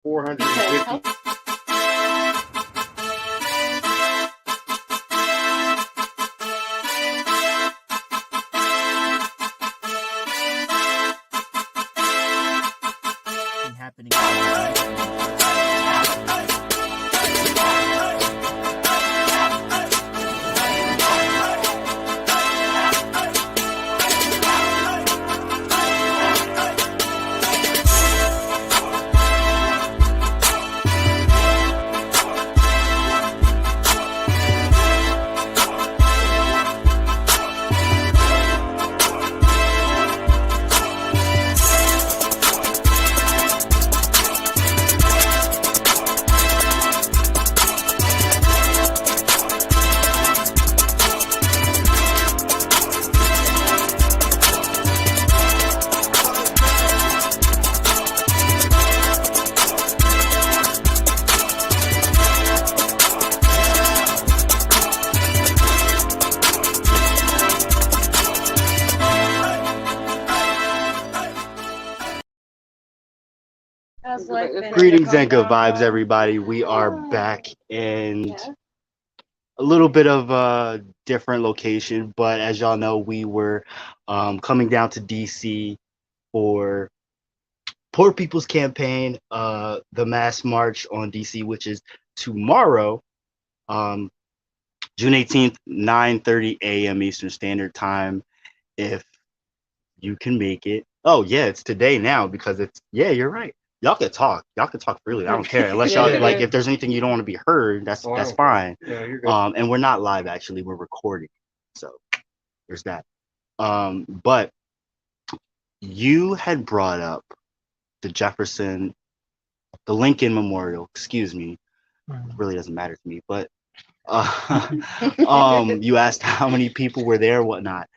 450. Happening. Greetings and good vibes, everybody. We are back and a little bit of a different location, but as y'all know, we were coming down to DC for Poor People's Campaign, the mass march on DC, which is tomorrow, June 18th, 9:30 a.m. Eastern Standard Time. If you can make it. Oh yeah, it's today now because you're right. Y'all can talk. Y'all can talk freely. I don't care. Unless y'all like if there's anything you don't want to be heard, that's fine. Yeah, you're good. And we're not live actually, we're recording. So there's that. But you had brought up the Lincoln Memorial, excuse me. It really doesn't matter to me, but you asked how many people were there, whatnot.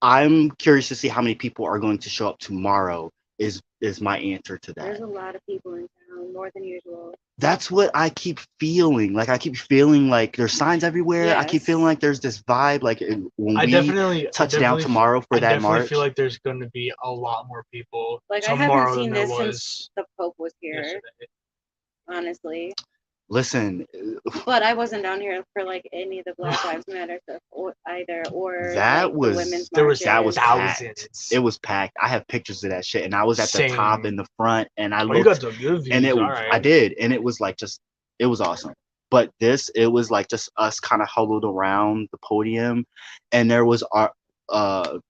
I'm curious to see how many people are going to show up tomorrow is my answer to that. There's a lot of people in town, more than usual. That's what I keep feeling. Like I keep feeling like there's signs everywhere. Yes. I keep feeling like there's this vibe. Like when I we definitely touch down tomorrow for that march. I feel like there's going to be a lot more people Like I tomorrow haven't seen than this there since was the Pope was here, yesterday. honestly. Listen, But I wasn't down here for like any of the Black Lives Matter stuff either, or that like, was the women's there was that was marches. packed. It was packed. I have pictures of that shit, and I was at the Same. top in the front, and I Oh, looked, you got the good views. and All right. I did, and it was like it was awesome. But it was like just us kind of huddled around the podium, and there was the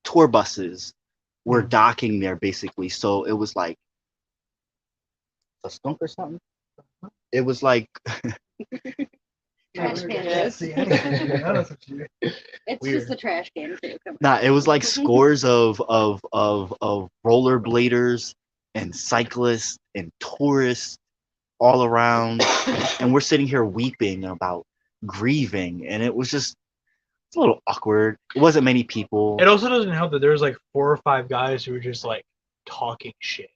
tour buses were docking there basically. So it was like a skunk or something. It was like Trash pandas. It's Weird. just a trash can too. Come on. nah, it was like scores of rollerbladers and cyclists and tourists all around, and we're sitting here weeping about grieving, and it was just it's a little awkward. It wasn't many people. It also doesn't help that there's like 4 or 5 guys who were just like talking shit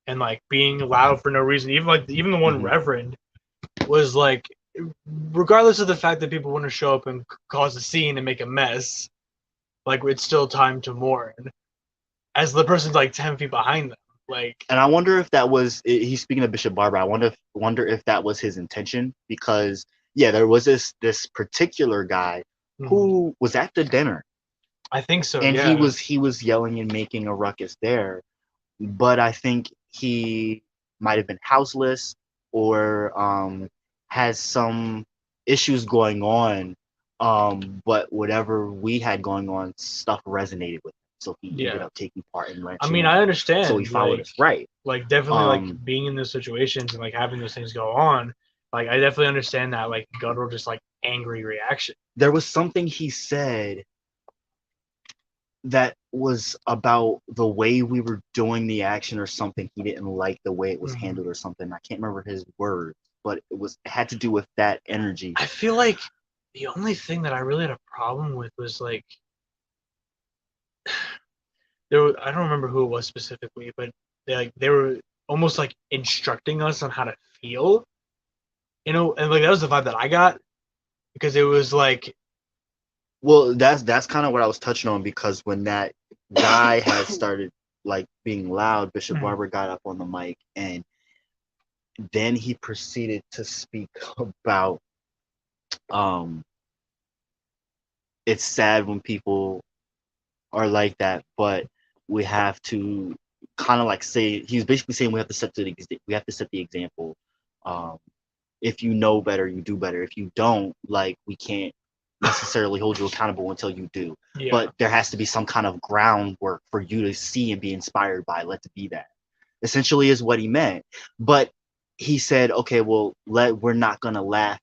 and like being loud for no reason. Even the one reverend was like, regardless of the fact that people want to show up and cause a scene and make a mess, like it's still time to mourn. As the person's like 10 feet behind them, like. And I wonder if that was he's speaking of Bishop Barber. I wonder if that was his intention, because yeah, there was this particular guy who was at the dinner. I think so. And yeah. he was yelling and making a ruckus there, but I think he might have been houseless or has some issues going on. But whatever we had going on, stuff resonated with him, so he ended up taking part in lynching. I mean, I understand. So he followed us, right? Like definitely, like being in those situations and like having those things go on. Like I definitely understand that, like guttural, just like angry reaction. There was something he said that was about the way we were doing the action or something. He didn't like the way it was handled or something. I can't remember his words, but it had to do with that energy. I feel like the only thing that I really had a problem with was like I don't remember who it was specifically, but they were almost like instructing us on how to feel, you know, and like that was the vibe that I got, because it was like, well, that's kind of what I was touching on, because when that guy had started like being loud, Bishop Mhm. Barber got up on the mic, and then he proceeded to speak about um it's sad when people are like that, but we have to kind of like say, he was basically saying we have to set the example. Um, if you know better, you do better. If you don't, like, we can't necessarily hold you accountable until you do. Yeah. But there has to be some kind of groundwork for you to see and be inspired by. Let it be that. Essentially, is what he meant. But he said, okay, well, we're not gonna laugh.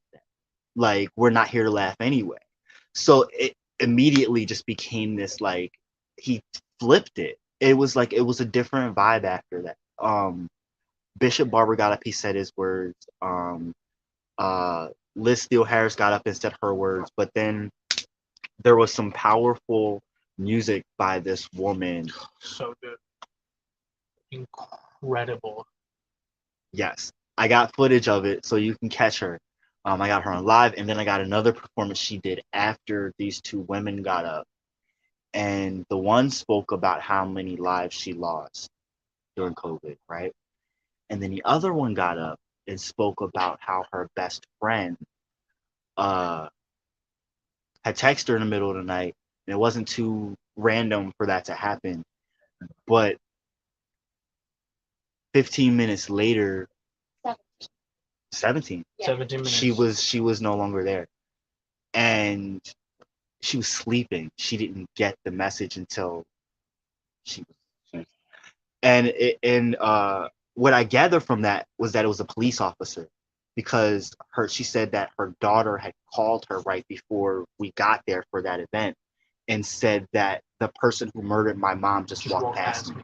Like, we're not here to laugh anyway. So it immediately just became this like, he flipped it. It was a different vibe after that. Bishop Barber got up, he said his words. Uh, Liz Steele Harris got up and said her words, but then there was some powerful music by this woman. So good. Incredible. Yes, I got footage of it, so you can catch her. I got her on live, and then I got another performance she did after these two women got up, and the one spoke about how many lives she lost during COVID, right? And then the other one got up and spoke about how her best friend uh, had texted her in the middle of the night, and it wasn't too random for that to happen, but 15 minutes later, 17, 17 minutes. she was no longer there, and she was sleeping. She didn't get the message until she was and what I gathered from that was that it was a police officer, because she said that her daughter had called her right before we got there for that event and said that the person who murdered my mom just walked past me.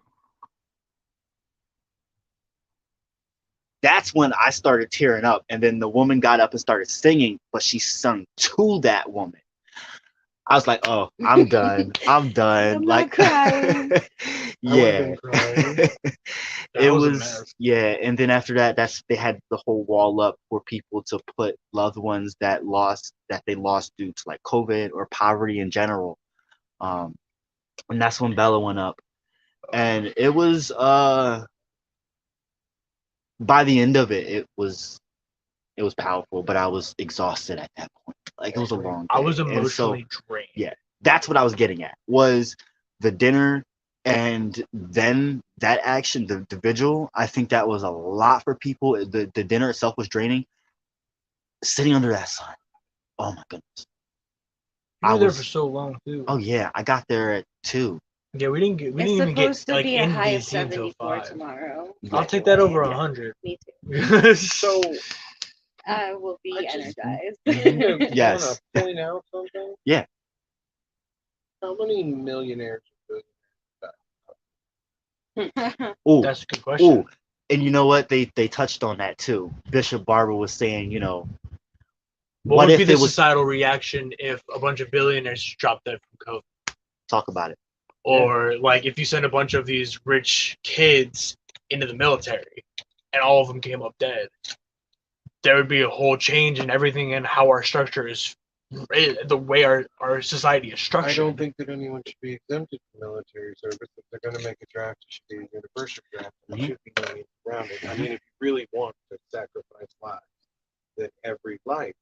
That's when I started tearing up, and then the woman got up and started singing, but she sung to that woman. I was like, "Oh, I'm done. I'm done." I'm like, not crying. yeah, That it was a was, mess. yeah. And then after that, they had the whole wall up for people to put loved ones that they lost due to like COVID or poverty in general. And that's when Bella went up, and it was by the end of it, it was powerful, but I was exhausted at that point. Like, it was a long day. I was And so, emotionally drained. yeah, that's what I was getting at, was the dinner, and then that action, the vigil. I think that was a lot for people. The dinner itself was draining. Sitting under that sun, oh my goodness. You were I there was for so long too. Oh yeah, I got there at 2. Yeah, we didn't It's even get supposed to like be a in high of DC until 74 5. tomorrow. I'll take that over Yeah, 100. me too. So I will be I just- energized. Yes. Want to point out something? Yeah. How many millionaires Oh, That's a good question. and you know what? They touched on that too. Bishop Barber was saying, you know, What would be the it was societal reaction if a bunch of billionaires dropped dead from COVID? talk about it. Or like if you send a bunch of these rich kids into the military and all of them came up dead, there would be a whole change in everything and how our structure is, the way our society is I structured. don't think that anyone should be exempted from military service. If they're going to make a draft, it should be a universal draft. And Mhm. it should be money around it. I mean, if you really want to sacrifice lives, then every life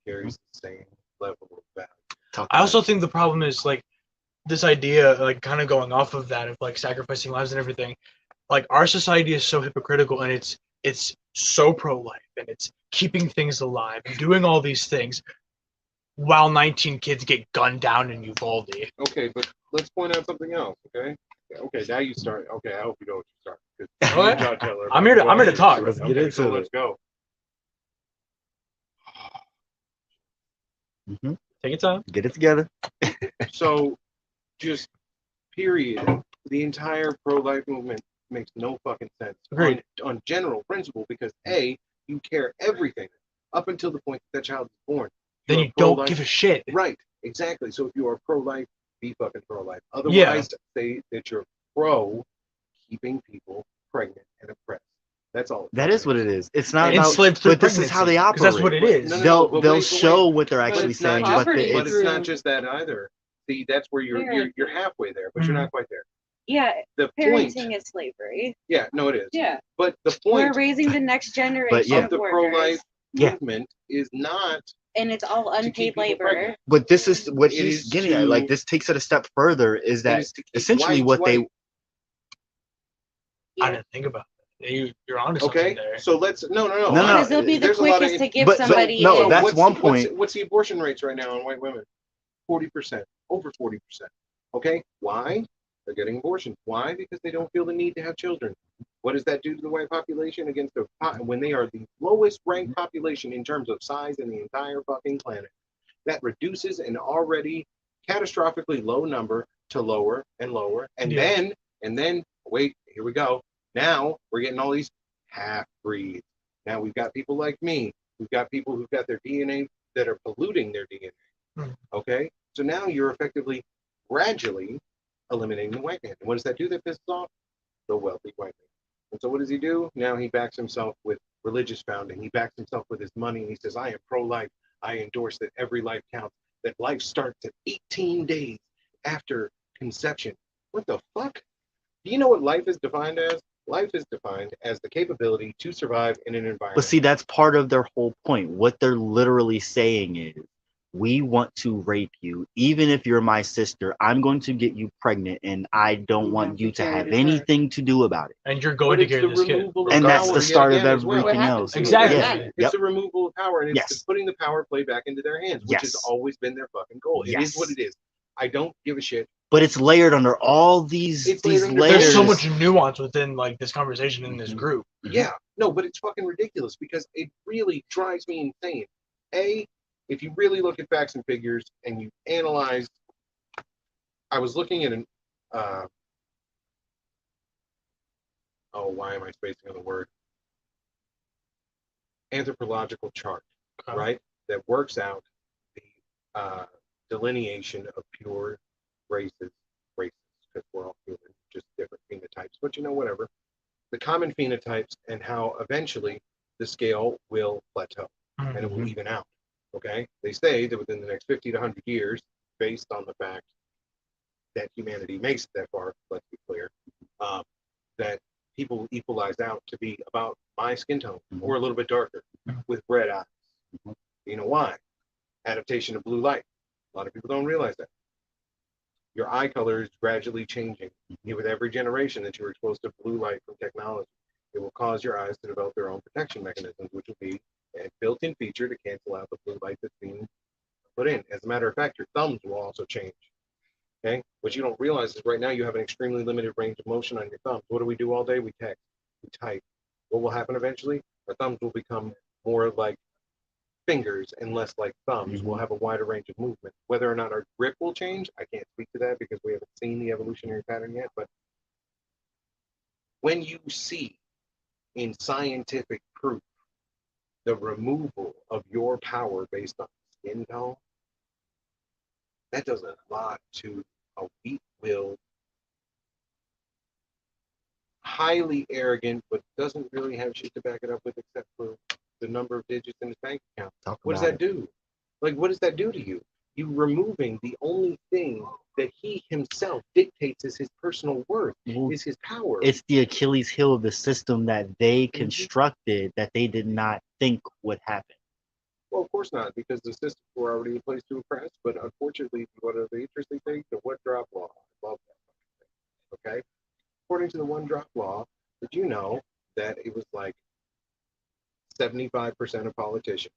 carries the same level of value. Talk I about also it. think the problem is like this idea, like kind of going off of that of like sacrificing lives and everything. Like our society is so hypocritical, and it's so pro-life, and it's keeping things alive and doing all these things while 19 kids get gunned down in Uvalde. Okay, but let's point out something else, okay? Okay, now you start. Okay, I hope you know what you start. 'Cause Okay. you gotta tell I'm here to everybody. talk. Let's get Okay, into so it. let's go. Mhm. Take your time. Get it together. So, just period. The entire pro-life movement makes no fucking sense Agreed. on general principle, because A, you care everything up until the point that child is born. Then are you don't pro-life- give a shit. Right, exactly. So if you are pro-life, be fucking pro-life. Otherwise, say that you're pro keeping people pregnant and oppressed. That's all. That is what it is. It's not Enslaved about, through but this is how they pregnancy, 'cause operate. that's what it Right. is. No, but They'll wait, show what they're actually it's not saying, just- but Poverty But it's it's not just that either. See, that's where you're halfway there, but you're not quite there. Yeah, The parenting point. is slavery. Yeah, no, it is. Yeah. But the We're point raising the next generation of of the workers. pro-life Yeah. movement is not. And it's all to keep unpaid people labor. pregnant. But this is what It he's is getting at. to- Like, this takes it a step further. Is It that is to keep essentially white what they? white. I Yeah. didn't think about that. You're onto Okay, something there. so let's no. No, Because they'll be the There's a lot of- quickest to give but somebody. no, in. that's one point. What's the abortion rates right now on white women? 40%, over 40%. Okay, why? They're getting abortions. Why? Because they don't feel the need to have children. What does that do to the white population against the when they are the lowest ranked population in terms of size in the entire fucking planet? That reduces an already catastrophically low number to lower and lower, and then wait, here we go. Now we're getting all these half breeds. Now we've got people like me. We've got people who've got their DNA that are polluting their DNA. Okay, so now you're effectively gradually eliminating the white man. And what does that do that pisses off? The wealthy white man. And so what does he do? Now he backs himself with religious founding. He backs himself with his money. And he says, I am pro-life. I endorse that every life counts. That life starts at 18 days after conception. What the fuck? Do you know what life is defined as? Life is defined as the capability to survive in an environment. But see, that's part of their whole point. What they're literally saying is, we want to rape you. Even if you're my sister, I'm going to get you pregnant, and I don't want you to have anything to do about it. And you're going to carry this kid. And that's the start of everything else. Exactly. Yeah. It's a removal of power, and it's Yes. putting the power play back into their hands, which has Yes. always been their fucking goal. It is Yes. what it is. I don't give a shit. But it's layered under all these It's layered under- layers. There's so much nuance within like this conversation in this group. Yeah, no, but it's fucking ridiculous because it really drives me insane. If you really look at facts and figures and you analyze, I was looking at why am I spacing on the word? Anthropological chart, right? That works out the delineation of pure races, because we're all human, just different phenotypes, but whatever. The common phenotypes and how eventually the scale will plateau and it will even out. Okay, they say that within the next 50 to 100 years, based on the fact that humanity makes it that far, let's be clear, that people will equalize out to be about my skin tone or a little bit darker with red eyes. You know why? Adaptation to blue light. A lot of people don't realize that. Your eye color is gradually changing. With every generation that you're exposed to blue light from technology, it will cause your eyes to develop their own protection mechanisms, which will be a built-in feature to cancel out the blue light that's being put in. As a matter of fact, your thumbs will also change. Okay? What you don't realize is right now you have an extremely limited range of motion on your thumbs. What do we do all day? We text, we type. What will happen eventually? Our thumbs will become more like fingers and less like thumbs. We'll have a wider range of movement. Whether or not our grip will change, I can't speak to that because we haven't seen the evolutionary pattern yet. But when you see in scientific proof the removal of your power based on skin tone, that does a lot to a weak-willed, highly arrogant, but doesn't really have shit to back it up with except for the number of digits in his bank account. What does that do? Like, what does that do to you? You removing the only thing that he himself dictates as his personal worth, is his power. It's the Achilles heel of the system that they constructed that they did not think would happen. Well, of course not, because the systems were already in place to oppress, but unfortunately, what are the interesting things? The one-drop law. I love that. Okay? According to the one-drop law, did you know that it was like 75% of politicians,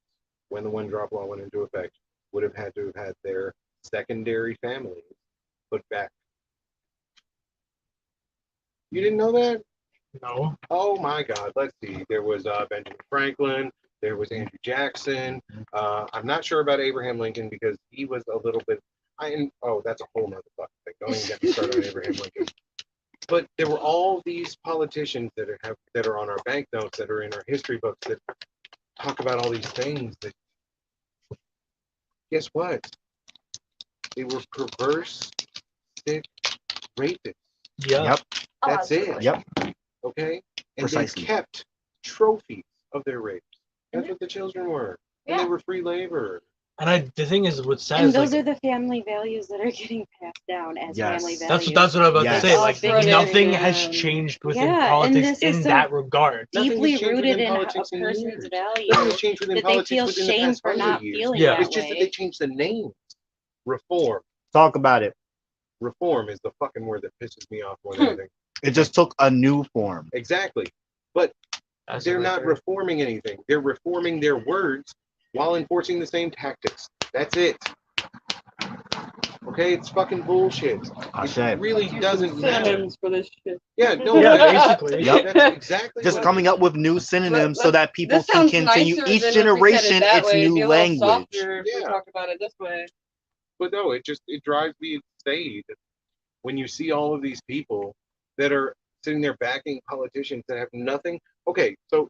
when the one-drop law went into effect, would have had to have had their secondary families put back? You didn't know that? No. Oh my God, let's see. There was Benjamin Franklin. There was Andrew Jackson. I'm not sure about Abraham Lincoln because he was a little bit. That's a whole nother fucking thing. Don't even get me started on Abraham Lincoln. But there were all these politicians that are on our banknotes, that are in our history books, that talk about all these things. That guess what? They were perverse, sick rapists. Yeah. Yep. That's it. Yep. Okay? And Precisely. they kept trophies of their rapes. That's what the children were. And they were free labor. And the thing is, what's sad And is those like are the family values that are getting passed down as Yes. family that's values. what I'm about Yes. to say. All Like from nothing has tradition. changed within Yeah, and politics this is in so that regard. Nothing has deeply changed rooted within in a politics in person's years. value Nothing has changed within that they politics feel within the shame past for 100 not years. feeling Yeah. that It's just that they way. changed the name. Reform. Talk about it. Reform is the fucking word that pisses me off more than anything. It just took a new form. Exactly. But That's they're what not reforming anything. They're reforming their words while enforcing the same tactics. That's it. Okay, it's fucking bullshit. It really doesn't matter. Synonyms for this shit. Yeah, no, Yeah, that's, basically. Yep. that's exactly Just what coming up with new synonyms so that people This can sounds continue nicer each than if we said it generation that its way. It'd new be a little language. softer if we Yeah. talk about it this way. But no, it drives me insane when you see all of these people that are sitting there backing politicians that have nothing. Okay, so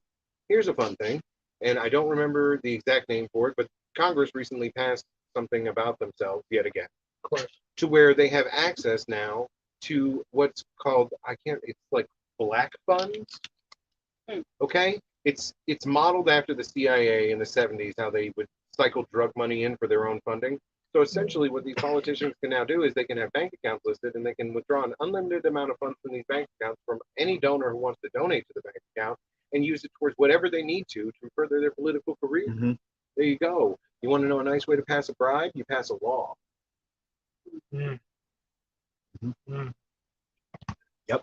here's a fun thing, and I don't remember the exact name for it, but Congress recently passed something about themselves yet again, Of course. to where they have access now to what's called it's like black funds. Okay, it's modeled after the CIA in the 70s, how they would cycle drug money in for their own funding. So essentially, what these politicians can now do is they can have bank accounts listed, and they can withdraw an unlimited amount of funds from these bank accounts from any donor who wants to donate to the bank account, and use it towards whatever they need to further their political career. Mm-hmm. There you go. You want to know a nice way to pass a bribe? You pass a law. Mm. Mm. Yep.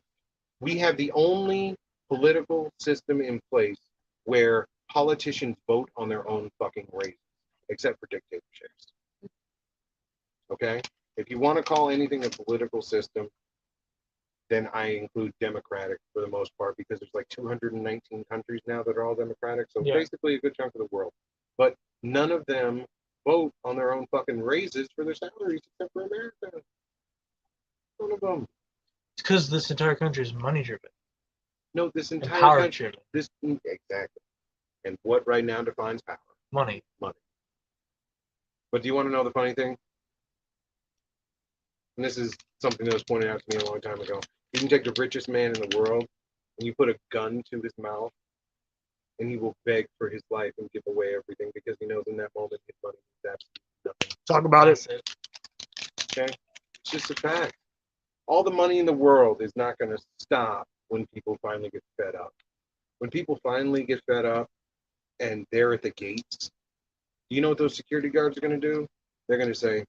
We have the only political system in place where politicians vote on their own fucking raises, except for dictatorships. Okay? If you want to call anything a political system, then I include democratic for the most part, because there's like 219 countries now that are all democratic. So Yeah. basically a good chunk of the world. But none of them vote on their own fucking raises for their salaries except for America. None of them. It's because this entire country is money driven No, this and entire power country. driven. Exactly. And what right now defines power? Money. But do you want to know the funny thing? And this is something that was pointed out to me a long time ago. You can take the richest man in the world and you put a gun to his mouth, and he will beg for his life and give away everything because he knows in that moment his money is absolutely nothing. Talk about it. Okay? It's just a fact. All the money in the world is not going to stop when people finally get fed up. When people finally get fed up and they're at the gates, you know what those security guards are going to do? They're going to say,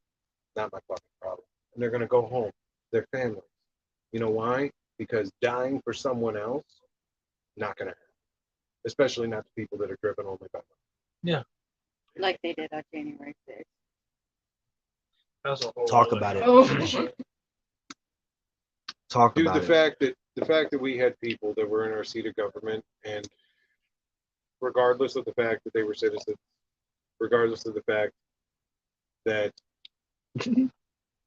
not my fucking problem. And they're going to go home, their families. You know why? Because dying for someone else, not going to happen. Especially not the people that are driven only by money. Like they did on January 6th. That's a whole Talk other- about it. Oh, Talk Dude, about the fact that we had people that were in our seat of government, and regardless of the fact that they were citizens, regardless of the fact that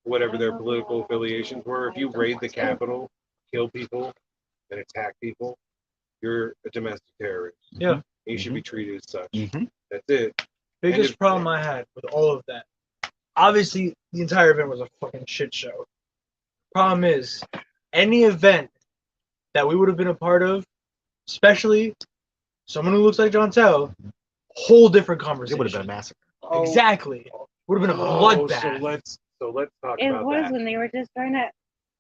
whatever their political affiliations were, if you raid the Capitol, kill people, and attack people, you're a domestic terrorist. Yeah. You should be treated as such. Mhm. That's it. Biggest problem I had with all of that. Obviously, the entire event was a fucking shit show. Problem is, any event that we would have been a part of, especially someone who looks like John Tao, whole different it conversation. would have been a massacre. Exactly. Would have been a bloodbath. So let's talk It about was that. when they were just trying to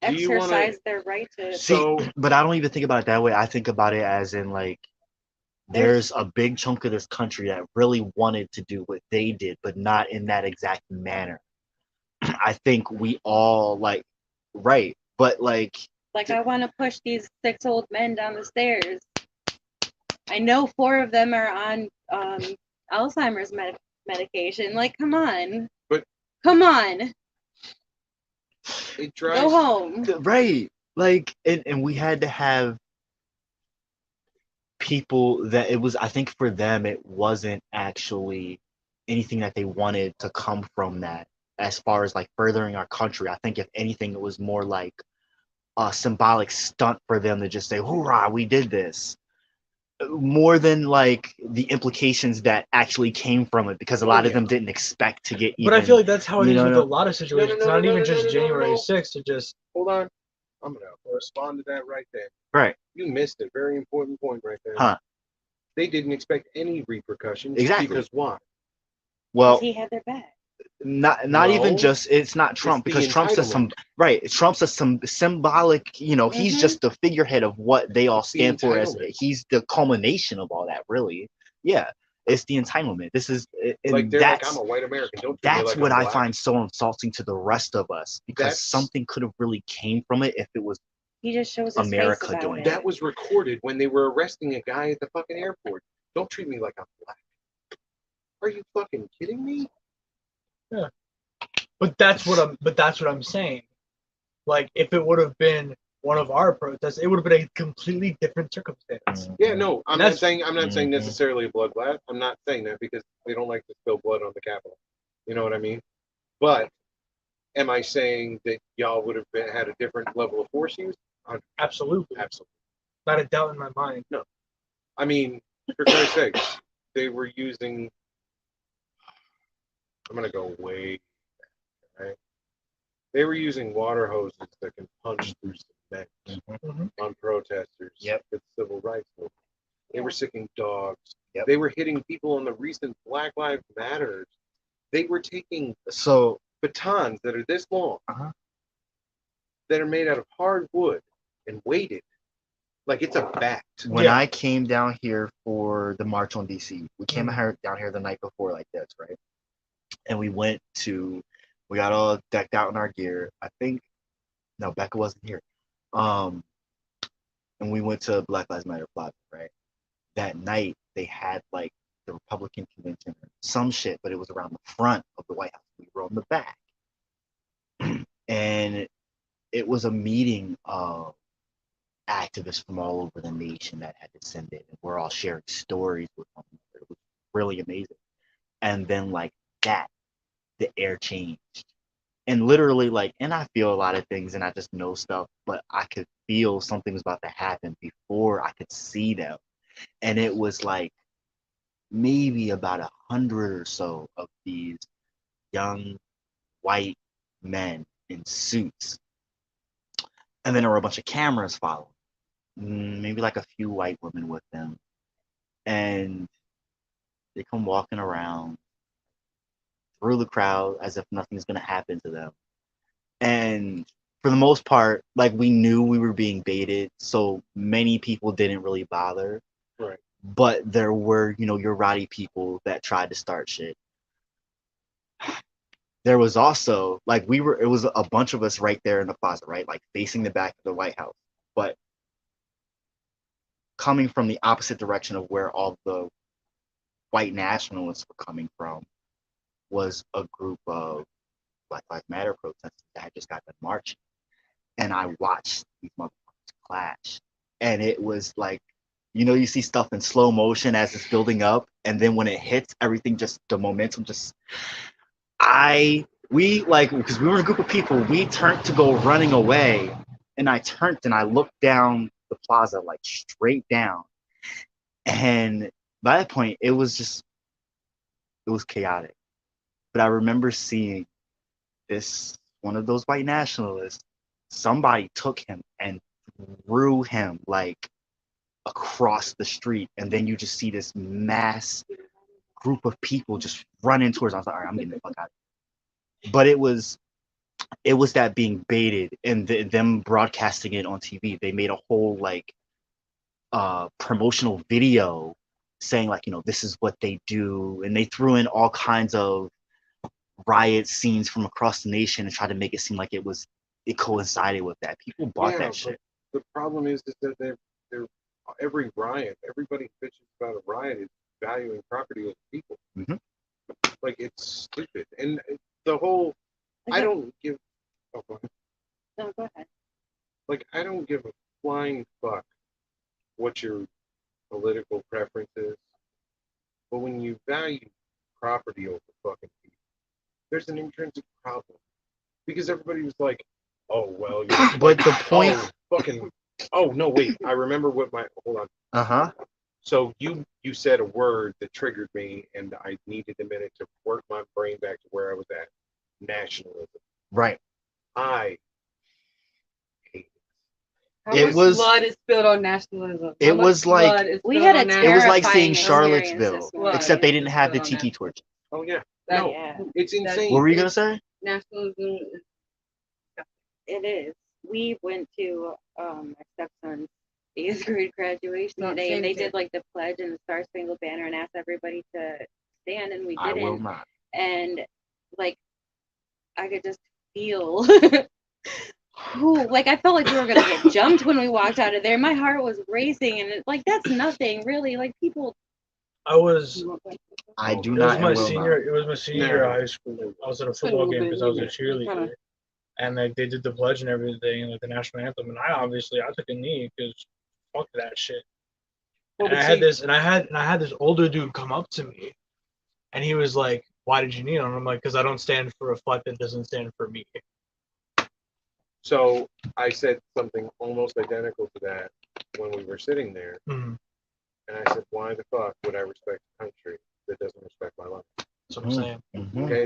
Do you wanna- exercise their right to. See, So but I don't even think about it that way. I think about it as in like there's a big chunk of this country that really wanted to do what they did, but not in that exact manner. I think we all like right, but like Like, I want to push these 6 old men down the stairs. I know 4 of them are on Alzheimer's medication. Like, come on. But- come on. it drives. Go home. right, like and we had to have people that it was. I think for them it wasn't actually anything that they wanted to come from that as far as like furthering our country. I think if anything it was more like a symbolic stunt for them to just say, hoorah, we did this. More than like the implications that actually came from it, because a lot of them didn't expect to get even. But I feel like that's how it you is know, with no. a lot of situations. No, Not even no, just no, January no. 6th. It just Hold on. I'm gonna respond to that right there. Right. You missed a very important point right there. Huh. They didn't expect any repercussions. Exactly. Because why? Well, he had their back. not even No. just it's not Trump the because Trump's a some entitlement. right. Trump's a some symbolic. He's Mhm. just the figurehead of what they all the stand for. As entitlement. he's the culmination of all that. Really, yeah. It's the entitlement. This is and Like they're like, that's I'm a white American. Don't treat me that's like what I'm I black. find so insulting to the rest of us because That's- something could have really came from it if it was He just shows his America face about doing it. That was recorded when they were arresting a guy at the fucking airport. Don't treat me like I'm black. Are you fucking kidding me? But that's what I'm saying. Like, if it would have been one of our protests, it would have been a completely different circumstance. Yeah, no, I'm That's- not saying Mhm. necessarily a bloodbath. I'm not saying that because they don't like to spill blood on the Capitol. You know what I mean? But am I saying that y'all would have had a different level of force use? Absolutely. Absolutely. Not a doubt in my mind. I mean, for Christ's sakes, they were using. I'm gonna go way back, right? They were using water hoses that can punch through cement Mhm. on protesters. Yep. For the civil rights movement. They were sicking dogs. Yep. They were hitting people on the recent Black Lives Matters. They were taking so batons that are this long, Uh-huh. that are made out of hard wood and weighted like it's a bat. when Yeah. I came down here for the march on DC, we came Mhm. down here the night before like this, right? And we got all decked out in our gear. I think, no, Becca wasn't here. And we went to Black Lives Matter Plaza, right? That night they had like the Republican convention or some shit, but it was around the front of the White House. We were on the back. And it was a meeting of activists from all over the nation that had descended, and we're all sharing stories with one another. It was really amazing. And then like that, the air changed. And literally like, and I feel a lot of things and I just know stuff, but I could feel something was about to happen before I could see them. And it was like maybe about 100 or so of these young white men in suits. And then there were a bunch of cameras following. Maybe like a few white women with them. And they come walking around through the crowd as if nothing's going to happen to them. And for the most part, like we knew we were being baited, so many people didn't really bother. Right. But there were, your rowdy people that tried to start shit. There was also like it was a bunch of us right there in the plaza, right? Like facing the back of the White House. But coming from the opposite direction of where all the white nationalists were coming from was a group of Black Lives Matter protesters that had just got done marching. And I watched these motherfuckers clash. And it was like, you see stuff in slow motion as it's building up. And then when it hits, everything just, the momentum just, because we were a group of people, we turned to go running away. And I turned and I looked down the plaza, like straight down. And by that point, it was chaotic. But I remember seeing one of those white nationalists, somebody took him and threw him like across the street. And then you just see this mass group of people just running towards. I was like, all right, I'm getting the fuck out of here. But it was that being baited and them broadcasting it on TV. They made a whole like promotional video saying like, this is what they do. And they threw in all kinds of riot scenes from across the nation and tried to make it seem like it coincided with that. People bought that shit. The problem is that they're every riot, everybody bitches about a riot is valuing property of people. Mhm. Like it's stupid. And the whole I don't give No, go ahead. like I don't give a flying fuck what your political preference is. But when you value property over fucking people, there's an intrinsic problem. Because everybody was like, oh well you're But the point no wait, I remember hold on. Uh-huh. So you said a word that triggered me and I needed a minute to work my brain back to where I was at. Nationalism. Right. I hate How It much was- blood is spilled on nationalism? It was like blood is we spilled had on a it was nationalism? like saying terrifying experience Charlottesville, this morning. except they didn't have the Blood on tiki nationalism. torches. Oh yeah. That No, Yeah, it's insane. What were you gonna say? nationalism. it is. We went to my stepson's 8th grade graduation Not today, and they same did thing. like the pledge and the Star Spangled Banner and asked everybody to stand, and we I will didn't. not. And like I could just feel. Ooh, like I felt like we were gonna get jumped when we walked out of there. My heart was racing, and like that's nothing really. Like people. I was. I do It was not and my will senior. not. It was my senior year of high school. I was at a football game because I was a cheerleader, and like they did the pledge and everything, like the national anthem, and I took a knee because fuck that shit. Well, And but I had this older dude come up to me, and he was like, "Why did you kneel?" And I'm like, "Because I don't stand for a flag that doesn't stand for me." So I said something almost identical to that when we were sitting there, Mhm. and I said, "Why the fuck would I respect a country that doesn't respect my life?" That's what I'm saying. Mhm. Okay,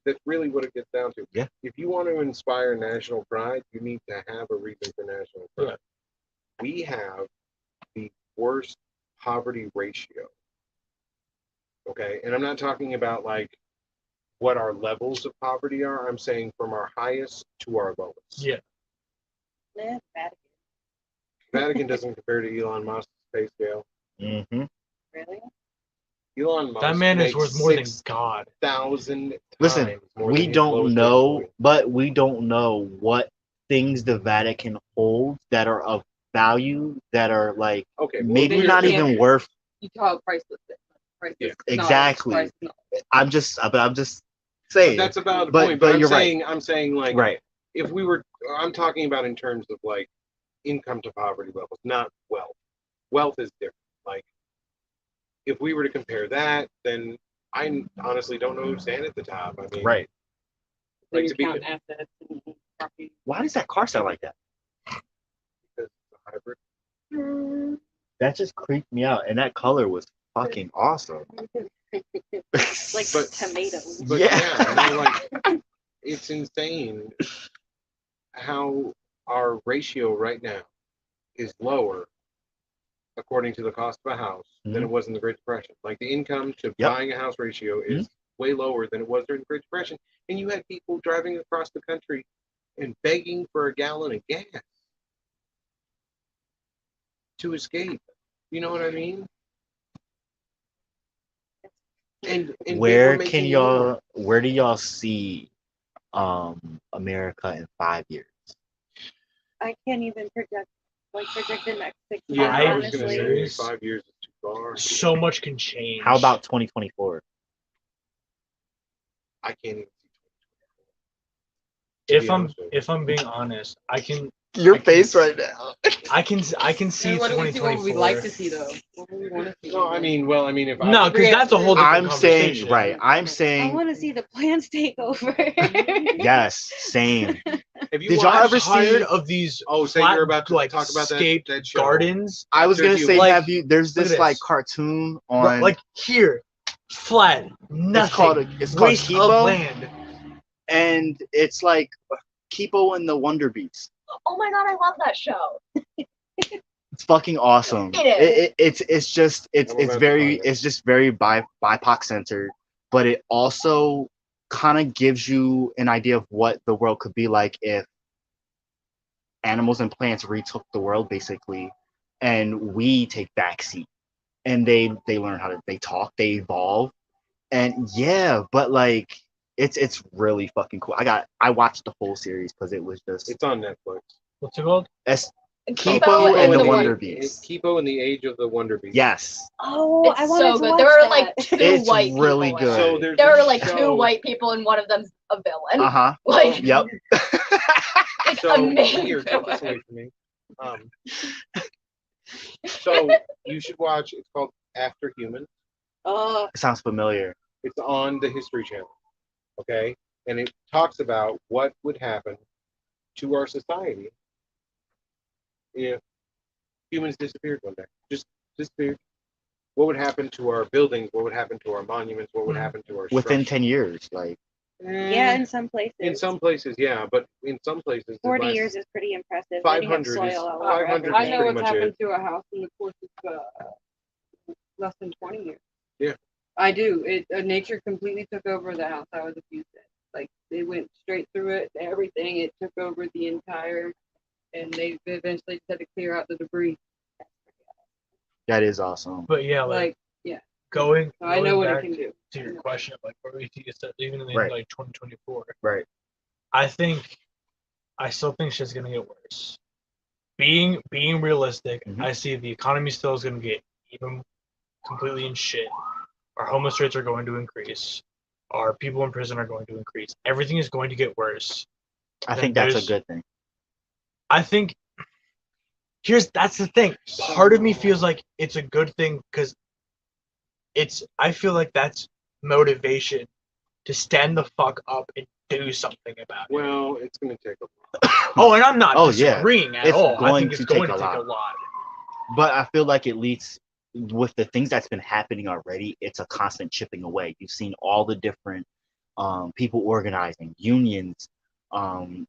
that's really what it gets down to. Yeah. If you want to inspire national pride, you need to have a reason for national pride. Yeah. We have the worst poverty ratio. Okay, and I'm not talking about like what our levels of poverty are. I'm saying from our highest to our lowest. Yeah. Eh, Vatican, Vatican doesn't compare to Elon Musk's pay scale. Mhm. really? Elon Musk That man is makes worth more than 6,000 God. Listen, times more we than his don't lowest know, employee. but we don't know what things the Vatican holds that are of value, that are like Okay, well, maybe then not you even can't- worth. You call it priceless. Priceless. Yeah. knowledge, Exactly. priceless knowledge. I'm just but saying. that's about the But- point. but I'm you're right. saying, I'm saying like, Right. if we were, I'm talking about in terms of like income to poverty levels, not wealth. Wealth is different. Like, if we were to compare that, then I honestly don't know who'd stand at the top. I mean, Right. Then Like you to be count assets and property. Why does that car sound like that? because it's a hybrid. That just creeped me out, and that color was fucking awesome. Like But- tomatoes. But Yeah. yeah, no, like it's insane how our ratio right now is lower according to the cost of a house than it was in the Great Depression. Like the income to Yep. buying a house ratio is way lower than it was during the Great Depression. And you had people driving across the country and begging for a gallon of gas to escape. You know what I mean? And they Where were can making y'all? more. Where do y'all see America in 5 years? I can't even project the next 6 Yeah, months. I was gonna Honestly, say 5 years is too far. So much can change. How about 2024? I can't even see. if I'm being honest, Your I can- face right now. I can see And what do we see? What would we 2024. like to see though? What do we want to see? No, I mean, if No, I, because that's a whole different I'm saying conversation. right. I'm I saying want to see the plants take over. yes. Same. have you Did y'all watched- ever tired see? of these Oh, so flat, you're about to like talk about that scaped that show. gardens. I was gonna After say, you- Like, have you? There's look this at like this. cartoon on. Like here, flat, nothing. It's called waste of Kipo, land. and it's like Kipo and the Wonder Beast. Oh my god, I love that show. It's fucking awesome. It is. It's just I'm about to find it. it's just very BIPOC centered, but it also kind of gives you an idea of what the world could be like if animals and plants retook the world basically, and we take backseat, and they learn how to they talk, they evolve, and yeah, but like it's really fucking cool. I watched the full series because it was just It's on Netflix. What's it called? Kipo and the Wonder It's Beast. Kipo and the Age of the Wonder Beast. Yes, Oh, It's I wanted so to good. watch There are that. like two it's white really people in it. good. So there's There a are like show- two white people and one of them's a villain. uh-huh. Like, Yep. like So amazing. here, take this away from me. So you should watch. It's called After Human. Oh, It sounds familiar. It's on the History Channel. Okay, and it talks about what would happen to our society if humans disappeared one day. Just disappeared. What would happen to our buildings? What would happen to our monuments? What would happen to our Within structures? 10 years, like yeah, in some places. In some places, yeah, but in some places, 40 less- years is pretty impressive. 500 They have is- soil all 500 over I is know pretty what's much happened to a house in the course of less than 20 years. I do. Nature completely took over the house I was abused in. Like they went straight through it, everything. It took over the entire, and they eventually just had to clear out the debris. That is awesome. But yeah, Like, yeah. going. So I know going what it back can do. to your question of like where we see it leaving in the Right. like 2024. Right. I still think shit's gonna get worse. Being realistic, Mhm. I see the economy still is gonna get even completely in shit. Our homeless rates are going to increase. Our people in prison are going to increase. Everything is going to get worse. I Then think that's a there's- good thing. I think that's the thing. Part of me feels like it's a good thing because I feel like that's motivation to stand the fuck up and do something about it. Well, it's going to take a while. Oh, and I'm not Oh, yeah. disagreeing at It's all. I going think to it's going take to a take a lot. lot. But I feel like it leads with the things that's been happening already. It's a constant chipping away. You've seen all the different people organizing, unions.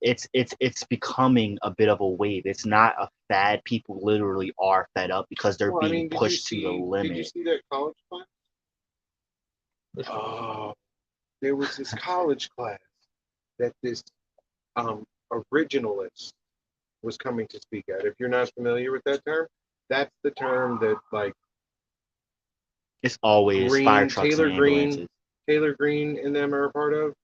It's becoming a bit of a wave. It's not a fad. People literally are fed up because they're Well, being pushed to the Did you limit. see that college class? There was this college class that this originalist was coming to speak at. If you're not familiar with that term, that's the term that like It's always fire trucks Taylor and ambulances. Green and them are a part of.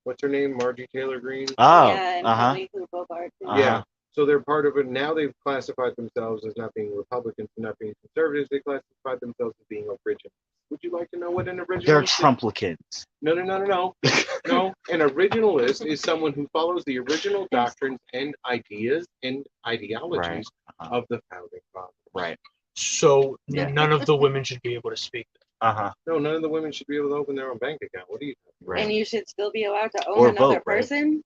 What's her name? Margie Taylor Green. Oh, Yeah, and Kelly Blue Boulevard, too. Yeah. So they're part of it. Now they've classified themselves as not being Republicans and not being conservatives. They classified themselves as being original. Would you like to know what an originalist They're is? Trumplicans. No. No, an originalist is someone who follows the original doctrines and ideas and ideologies of the founding fathers. Right. So Yeah. none of the women should be able to speak. Uh-huh. No, none of the women should be able to open their own bank account. What do you think? Right. And you should still be allowed to own Or another vote, right? person.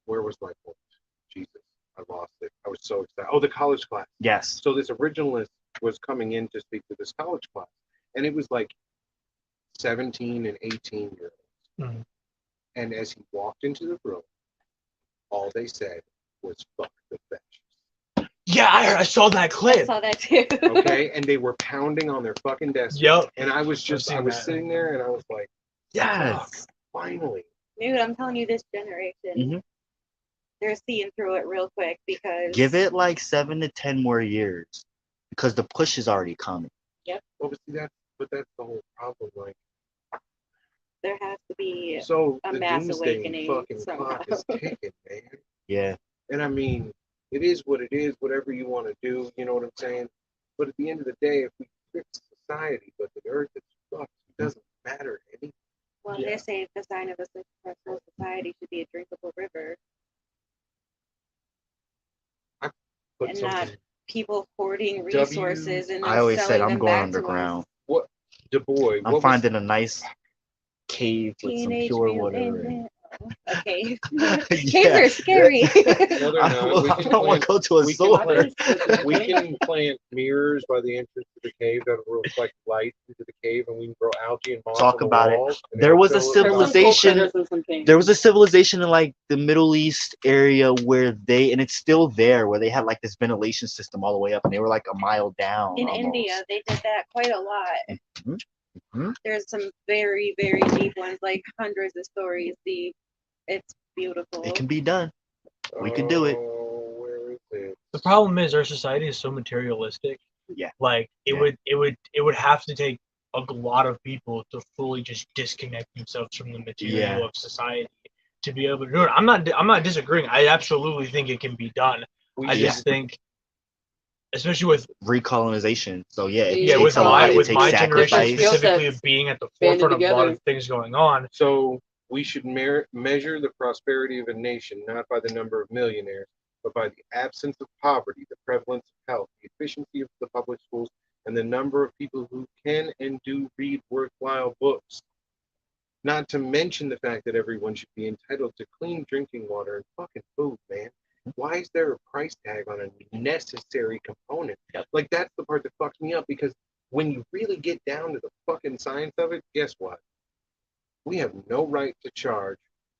Where was my point? Jesus, I lost it. I was so excited. Oh, the college class. Yes. So this originalist was coming in to speak to this college class, and it was like 17 and 18-year-olds. Mhm. And as he walked into the room, all they said was "fuck the fascists." Yeah, I saw that I clip. saw that too. Okay, and they were pounding on their fucking desks. Yep. And I was seen that. sitting there, and I was like, Yes. finally. Dude, I'm telling you, this generation, Mhm. they're seeing through it real quick because Give it like 7 to 10 more years because the push is already coming. Well, but see, that's the whole problem. Like, there has to be so a the mass doomsday awakening fucking somehow. clock is ticking, man. Yeah. And I mean, it is what it is, whatever you want to do, you know what I'm saying? But at the end of the day, if we fix society, but the earth is fucked, it doesn't matter anything. Well, Yeah. they say the sign of a successful society should be a drinkable river But and not something, people hoarding resources and I then always said selling I'm them going back underground. Du Bois, I'm what was, finding a nice cave with some Teenage pure Mutant water. Ninja- And... A cave. Yeah. Caves are scary. no, they're not. I don't want to go to a we can store. plant- we can plant mirrors by the entrance to the cave that will reflect light into the cave, and we can grow algae and moss Talk on the about it. walls, and There it'll was a show us civilization- There's some cool critters and some There was a civilization in like the Middle East area where and it's still there, where they had like this ventilation system all the way up, and they were like a mile down. In almost. India, they did that quite a lot. Mhm. Mhm. There's some very, very deep ones, like hundreds of stories deep. It's beautiful. It can be done. We can do it. Oh, where is it? The problem is our society is so materialistic. Yeah. Like it Yeah. would have to take a lot of people to fully just disconnect themselves from the material Yeah. of society to be able to do it. I'm not disagreeing. I absolutely think it can be done. I just think, especially with Recolonization. So yeah, it Yeah, takes with a lot. It with takes my generation sacrifice. Skill specifically sets of being at the banded forefront of a lot together. of things going on. So we should measure the prosperity of a nation not by the number of millionaires, but by the absence of poverty, the prevalence of health, the efficiency of the public schools, and the number of people who can and do read worthwhile books. Not to mention the fact that everyone should be entitled to clean drinking water and fucking food, man. Why is there a price tag on a necessary component? Yep. Like, that's the part that fucks me up, because when you really get down to the fucking science of it, guess what? We have no right to charge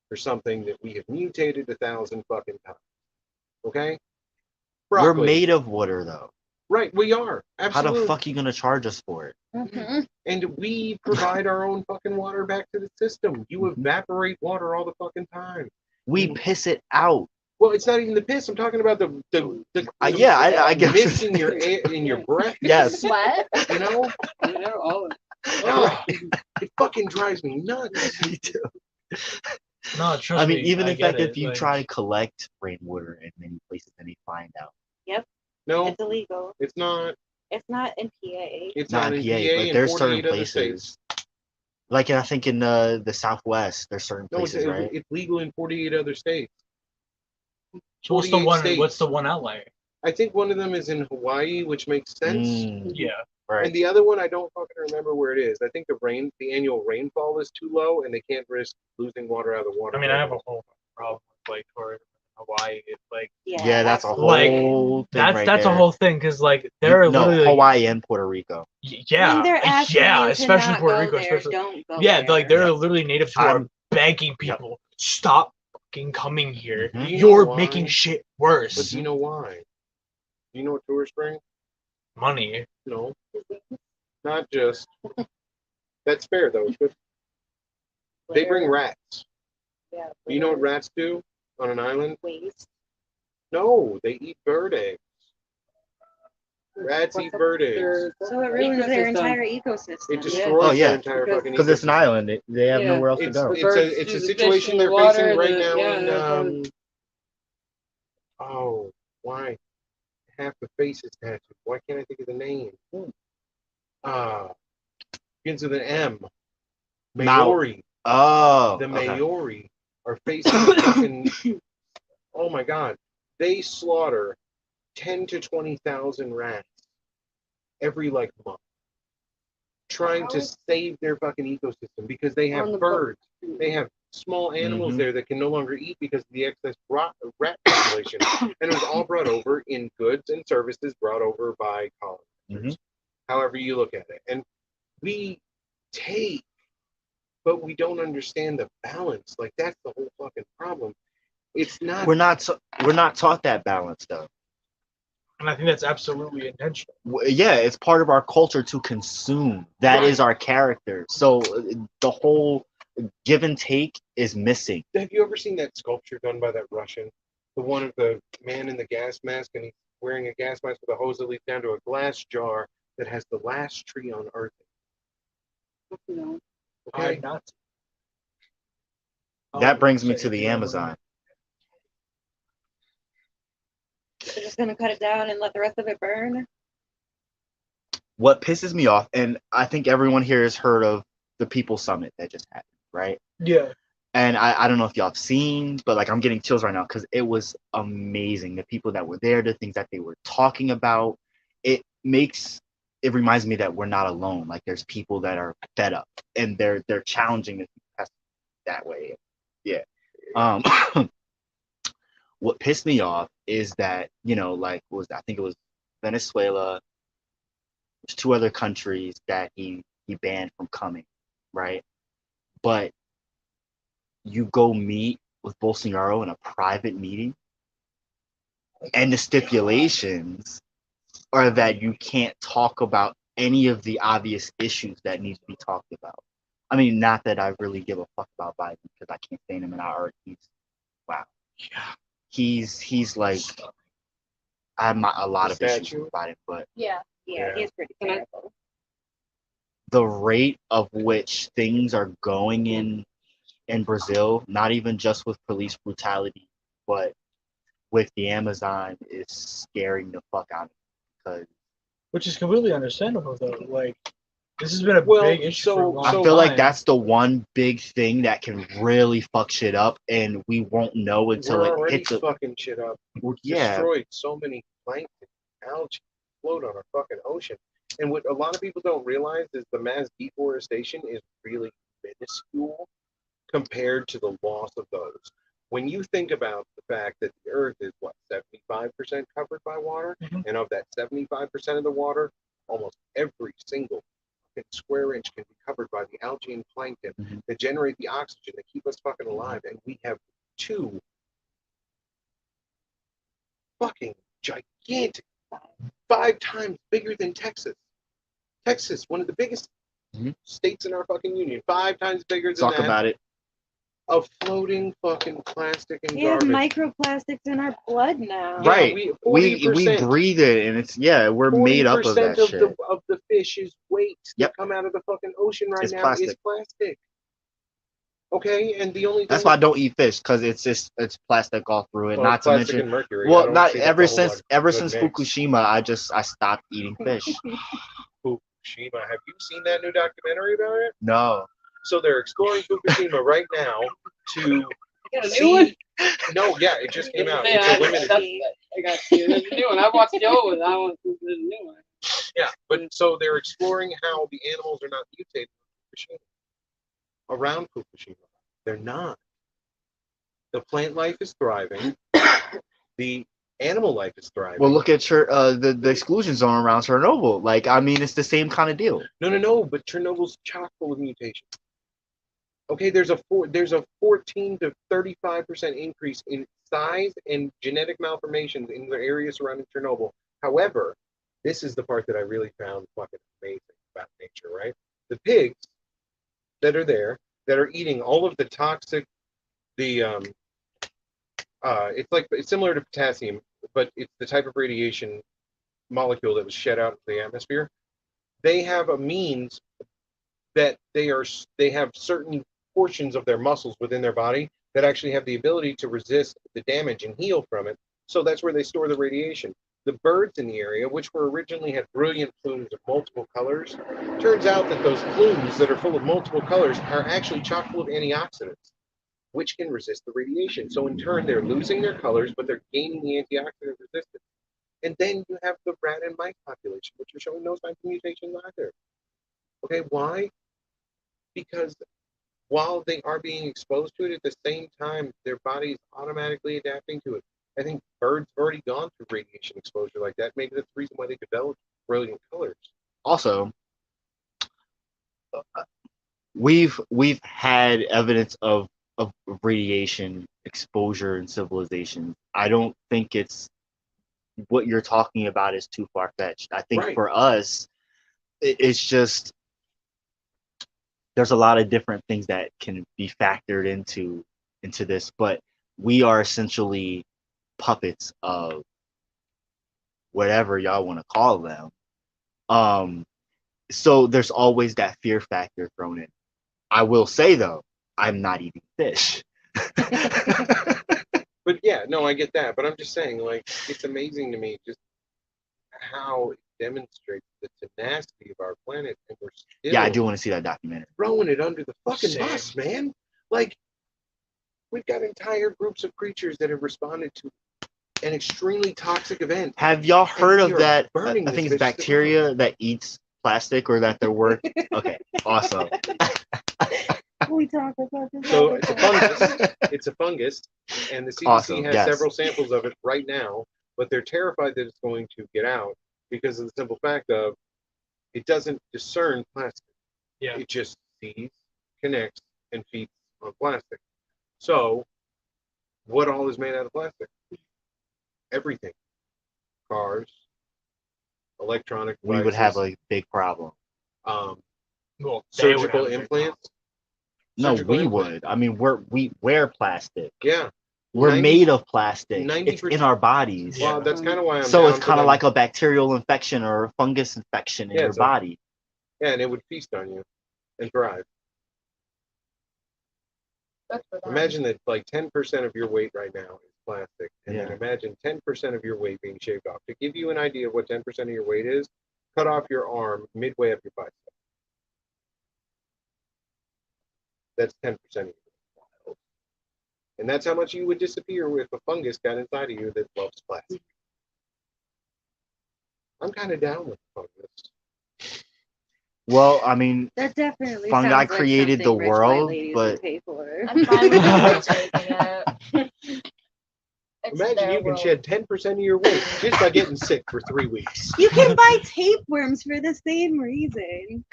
for something that we have mutated 1,000 fucking times. Okay? We're Broccoli. made of water, though. Right, we are. How Absolutely. the fuck you gonna charge us for it? Mhm. And we provide our own fucking water back to the system. You Mhm. evaporate water all the fucking time. We piss it out. Well, it's not even the piss. I'm talking about the Yeah, I get what you're mist in your saying. in your breath. Yes. Sweat? You know, all of oh, it fucking drives me nuts. Me too. No, trust I mean, me. even I in get fact, if it, you like, try to collect rainwater in many places and they find out, No, It's illegal. it's not. It's not in PA. It's not not in in PA, PA but and there's 48 certain other places, states. like I think in the Southwest, there's certain No, places, right? it's legal in 48 other states. so what's the 48 one? states. What's the one outlier? I think one of them is in Hawaii, which makes sense. Yeah. Right. And the other one, I don't fucking remember where it is. I think the annual rainfall is too low, and they can't risk losing water out of the water. I mean, I have a whole problem with like tourism in Hawaii. It's like Yeah, that's a absolutely. whole thing that's right that's there. a whole thing because like they're No, literally Hawaii and Puerto Rico. yeah, When they're asking yeah, you especially to not Puerto go Rico, there, especially don't go yeah, there. like they're Yeah. literally natives who are I'm- begging people stop fucking coming here. Mhm. You know You're why? making shit worse. But do you know why? Do you know what tourists bring? Money. No, not just. That's fair though. It's good. They bring rats. Yeah, Do you know what rats do on an island? waste. No, they eat bird eggs. Rats eat bird eggs. So it ruins their ecosystem. entire ecosystem. It destroys Oh, yeah. their entire Because- fucking Because it's an ecosystem. island, they have Yeah, nowhere else to It's go. The birds it's do a the situation fish in they're the water, facing right the- now yeah, in the- oh, why half the face is tattooed? Why can't I think of the name? Begins with an M. Maori. Oh, The okay. Maori are facing fucking. Oh my God, they slaughter 10 to 20,000 rats every like month, trying to save their fucking ecosystem because they On have the birds, they have small animals Mhm. there that can no longer eat because of the excess rat population, and it was all brought over in goods and services brought over by colonizers. Mhm. However you look at it, and we take, but we don't understand the balance. Like that's the whole fucking problem. It's not. We're not taught that balance though. And I think that's absolutely intentional. Yeah, it's part of our culture to consume. That is Right. our character. So the whole give and take is missing. Have you ever seen that sculpture done by that Russian? The one of the man in the gas mask, and he's wearing a gas mask with a hose that leads down to a glass jar that has the last tree on Earth. No. Okay. I'm not. That brings me to the Amazon. They're just gonna cut it down and let the rest of it burn. What pisses me off, and I think everyone here has heard of the People Summit that just happened, right? Yeah. And I don't know if y'all have seen, but like I'm getting chills right now because it was amazing. The people that were there, the things that they were talking about, it reminds me that we're not alone. Like there's people that are fed up and they're challenging us that way. Yeah. What pissed me off is that, like I think it was Venezuela, there's 2 other countries that he banned from coming, right? But you go meet with Bolsonaro in a private meeting, and the stipulations are that you can't talk about any of the obvious issues that need to be talked about. I mean, not that I really give a fuck about Biden because I can't stand him, and I already wow. Yeah. He's like I have a lot The of issues statue? with Biden, but Yeah, Yeah. he's pretty terrible. the rate of which things are going in Brazil, not even just with police brutality, but with the Amazon, is scaring the fuck out of me because Which is completely understandable though. Like this has been a Well, big issue for a so- long I time. feel like that's the one big thing that can really fuck shit up, and we won't know until We're it already hits a. fucking shit up. We've Yeah, destroyed so many plankton, algae float on our fucking ocean. And what a lot of people don't realize is the mass deforestation is really minuscule compared to the loss of those. When you think about the fact that the Earth is 75% covered by water, Mhm. and of that 75% of the water, almost every single fucking square inch can be covered by the algae and plankton Mhm. that generate the oxygen that keep us fucking alive, and we have 2 fucking gigantic 5 times bigger than Texas. Texas, one of the biggest states in our fucking union, 5 times bigger than Talk that. about it. Of floating fucking plastic and We have garbage. microplastics in our blood now. Yeah, Right. We 40%. breathe it, and it's we're made up of that 40% shit. of the fish's waste Yep. that come out of the fucking ocean right It's now plastic. is plastic. Okay, and the only thing That's why I don't eat fish, because it's plastic all through it. well, Not to plastic mention, and mercury. I well, don't not see that's ever a whole since lot ever good since mix. Fukushima, I stopped eating fish. Fukushima. Have you seen that new documentary about it? No. So they're exploring Fukushima right now to Got a new see. one? No, yeah, it just came out. Yeah, It's a limited. I got you. There's a new one. I watched the old one. I want to see the new one. Yeah, but so they're exploring how the animals are not mutated in Fukushima. Around Fukushima, they're not. The plant life is thriving. The animal life is thriving. Well, look at the exclusion zone around Chernobyl. Like, I mean, it's the same kind of deal. No. But Chernobyl's chock full of mutations. Okay, there's a 14 to 35% increase in size and genetic malformations in the areas surrounding Chernobyl. However, this is the part that I really found fucking amazing about nature, right? The pigs that are there that are eating all of the toxic, it's similar to potassium, but it's the type of radiation molecule that was shed out into the atmosphere. They have a means that they have certain portions of their muscles within their body that actually have the ability to resist the damage and heal from it. So that's where they store the radiation. The birds in the area, which were originally had brilliant plumes of multiple colors, turns out that those plumes that are full of multiple colors are actually chock full of antioxidants, which can resist the radiation. So in turn, they're losing their colors, but they're gaining the antioxidant resistance. And then you have the rat and mice population, which are showing no signs of mutation either. Okay, why? Because while they are being exposed to it, at the same time, their body's automatically adapting to it. I think birds have already gone through radiation exposure like that. Maybe that's the reason why they developed brilliant colors. Also, we've had evidence of radiation exposure in civilization. I don't think it's what you're talking about is too far-fetched. I think Right. for us, it's just there's a lot of different things that can be factored into this, but we are essentially puppets of whatever y'all want to call them. So there's always that fear factor thrown in. I will say though, I'm not eating fish. But yeah, no, I get that. But I'm just saying, like, it's amazing to me just how it demonstrates the tenacity of our planet, and we're still Yeah, I do want to see that documentary. throwing it under the fucking Same. bus, man. Like, we've got entire groups of creatures that have responded to an extremely toxic event. Have y'all heard we of are that? I burning think this it's bitch to the bacteria that eats plastic, or that they're work. Okay, awesome. We talk about this. So all the it's a time. fungus. It's a fungus, and the CDC Awesome, has yes. several samples of it right now, but they're terrified that it's going to get out because of the simple fact of it doesn't discern plastic. Yeah. It just sees, connects, and feeds on plastic. So, what all is made out of plastic? Everything. Cars, electronic devices, We would have a big problem. Well, they would surgical have a big implants. No, Surgical we implants. would. I mean, we wear plastic. Yeah. We're 90 made of plastic. 90% It's in our bodies. Yeah. Well, that's kind of why I'm So down it's for kind of them. like a bacterial infection or a fungus infection in Yeah, your it's body. Yeah, and it would feast on you and thrive. That's for them. Imagine that like 10% of your weight right now is plastic, and then Yeah. imagine 10% of your weight being shaved off. To give you an idea of what 10% of your weight is, cut off your arm midway up your bicep. That's 10% of your weight. And that's how much you would disappear if a fungus got inside of you that loves plastic. I'm kind of down with fungus. Well, I mean, That definitely Fungi sounds like created the something rich white world, ladies but- would pay for. I'm fine with them taking it. It's Imagine their you can world. shed 10% of your weight just by getting sick for 3 weeks. You can buy tapeworms for the same reason.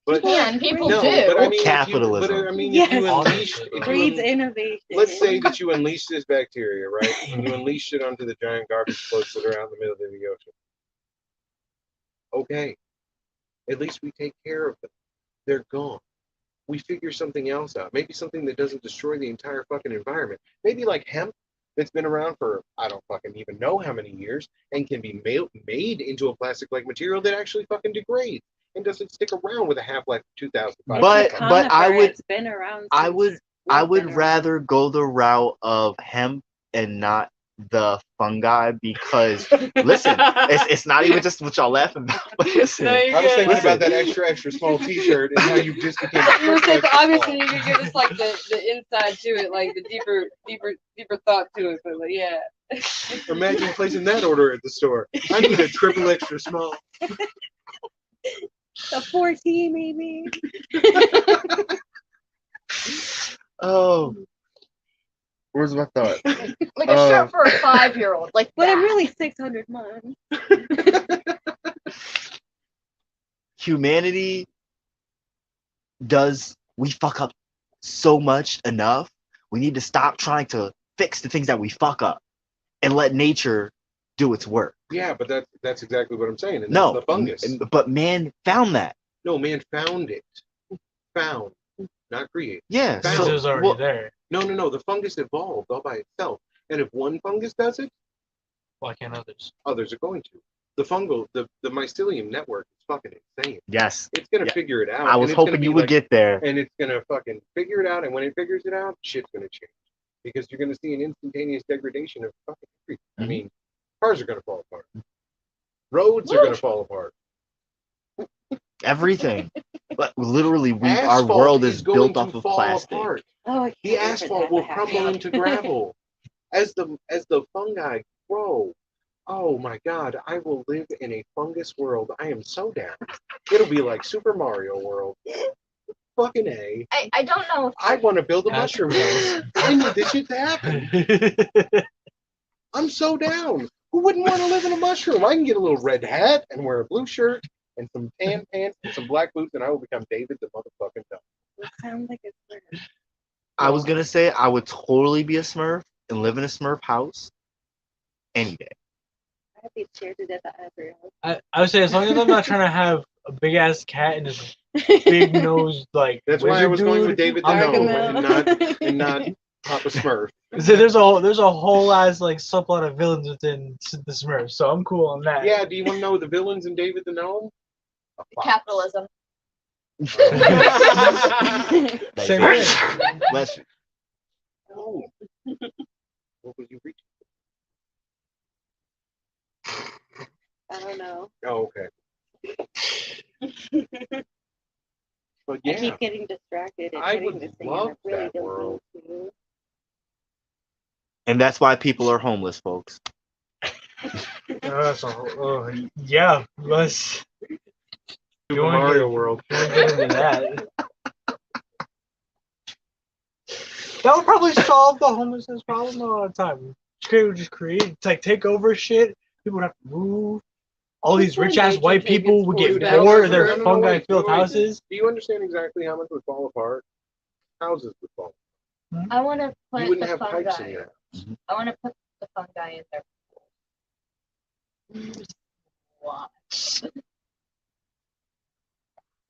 But People no, do. but I mean, Capitalism. If you Yes. unleashed, Breeds innovation. let's say that you unleash this bacteria, right? And you unleash it onto the giant garbage floats that are out in the middle of the ocean. Okay, at least we take care of them. They're gone. We figure something else out. Maybe something that doesn't destroy the entire fucking environment. Maybe like hemp that's been around for I don't fucking even know how many years and can be made into a plastic-like material that actually fucking degrades and doesn't stick around with a half-life of 2,500. But It's a I conifer, would it's been around I since would I we've would been around. rather go the route of hemp and not the fungi because listen, it's not even just what y'all laughing about. But listen, No, you're I was good. thinking Listen. about that extra small T-shirt and how you just became. You were saying, obviously, you could give us like the inside to it, like the deeper thought to it. But like, yeah. Imagine placing that order at the store. I need a triple extra small. A 14 maybe. oh, where's my thought? Like a shirt for a 5-year-old. Like But I'm that. really 600 months. Humanity we fuck up so much enough. We need to stop trying to fix the things that we fuck up and let nature do its work. Yeah, but that's exactly what I'm saying. And No, that's the fungus. but man found that. No, man found it. Found, not create. Yeah, Found. It so was already well, there. No. The fungus evolved all by itself. And if one fungus does it, Why can't others? others are going to. The mycelium network is fucking insane. yes, It's gonna Yeah. figure it out. I was and it's gonna hoping be you would like- get there. And it's gonna fucking figure it out. And when it figures it out, shit's gonna change because you're gonna see an instantaneous degradation of fucking everything. Mhm. I mean, cars are gonna fall apart. Roads are gonna fall apart. Everything. But literally, our Asphalt world is going built off to of fall plastic. apart. Oh, I can't The wait for asphalt that will to happen. crumble into gravel as the fungi grow. Oh my god, I will live in a fungus world. I am so down. It'll be like Super Mario World. Fucking A. I don't know if I want to build a That's mushroom house. I need this shit to happen. I'm so down. Who wouldn't want to live in a mushroom? I can get a little red hat and wear a blue shirt and some tan pants and some black boots, and I will become David the motherfucking Duck. It sounds like a Smurf. I was gonna say I would totally be a Smurf and live in a Smurf house any day. I'd be scared to death of every house. I would say as long as I'm not trying to have a big ass cat and this big nose like That's why I wizard was going dude, with David the I'm Gnome cool. and not Papa Smurf. So there's a whole ass like subplot of villains within the Smurfs, so I'm cool on that. Yeah, do you want to know the villains in David the Gnome? A fox. capitalism. Same Nice. thing. Bless you. Oh. What was you reaching? I don't know. Oh, okay. But I yeah, keep getting distracted and I hitting would this thing. love and I really that don't world. need to. And that's why people are homeless, folks. Yeah, let's Super wanna Mario get- World. get into that. That would probably solve the homelessness problem a lot of time. Just create, like take over shit. People would have to move. All these rich ass white people would get bored of their fungi filled houses. Do you understand exactly how much would fall apart? Houses would fall. I want to You put wouldn't the have pipes in fungi. your house. I want to put the fungi in their pools. Watch.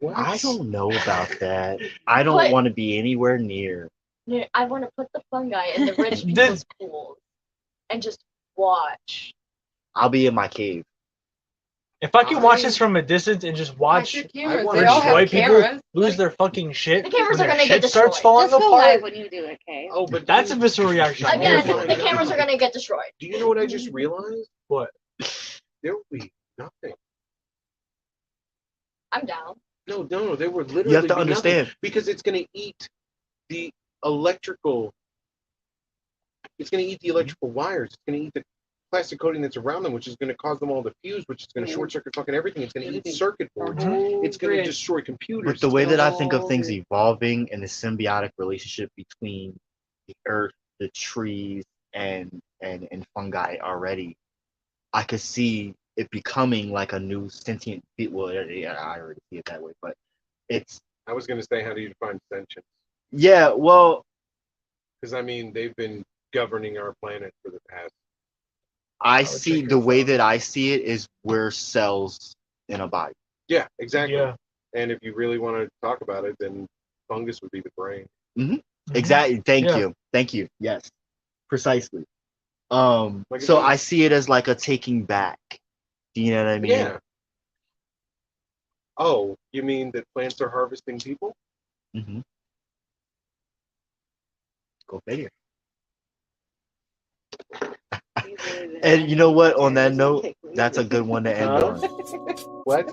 What? I don't know about that. I don't What? want to be anywhere near. I want to put the fungi in the rich people's pools and just watch. I'll be in my cave. If I can watch this from a distance and just watch Your cameras, want they rich all have white people cameras. lose their fucking shit, The cameras when are their gonna get shit starts destroyed. falling Let's go live apart, when you do it, okay? Oh, but that's a visceral reaction. I'm here Again, for the it. cameras are gonna get destroyed. Do you know what I just realized? What? There will be nothing. I'm down. No, they were literally. You have to be understand. nothing because it's going to eat the electrical. It's going to eat the electrical wires. It's going to eat the plastic coating that's around them, which is going to cause them all to fuse, which is going to short circuit fucking everything. It's going to eat circuit boards. It's going to destroy computers. But the way that I think of things evolving and the symbiotic relationship between the earth, the trees, and fungi already, I could see it becoming like a new sentient. Well, yeah, I already see it that way, but It's I was going to say, how do you define sentience? yeah. Well, Because I mean, they've been governing our planet for the past. I would see check the your way phone. that I see it is we're cells in a body. Yeah, exactly. Yeah. And if you really want to talk about it, then fungus would be the brain. Mhm. Exactly. Thank Yeah. you. Thank you. Yes. Precisely. Like So I I see it as like a taking back. Do you know what I mean? Yeah. Oh, you mean that plants are harvesting people? Mm-hmm. Go figure. And you know what? On that note, that's a good one to end Huh? on. What?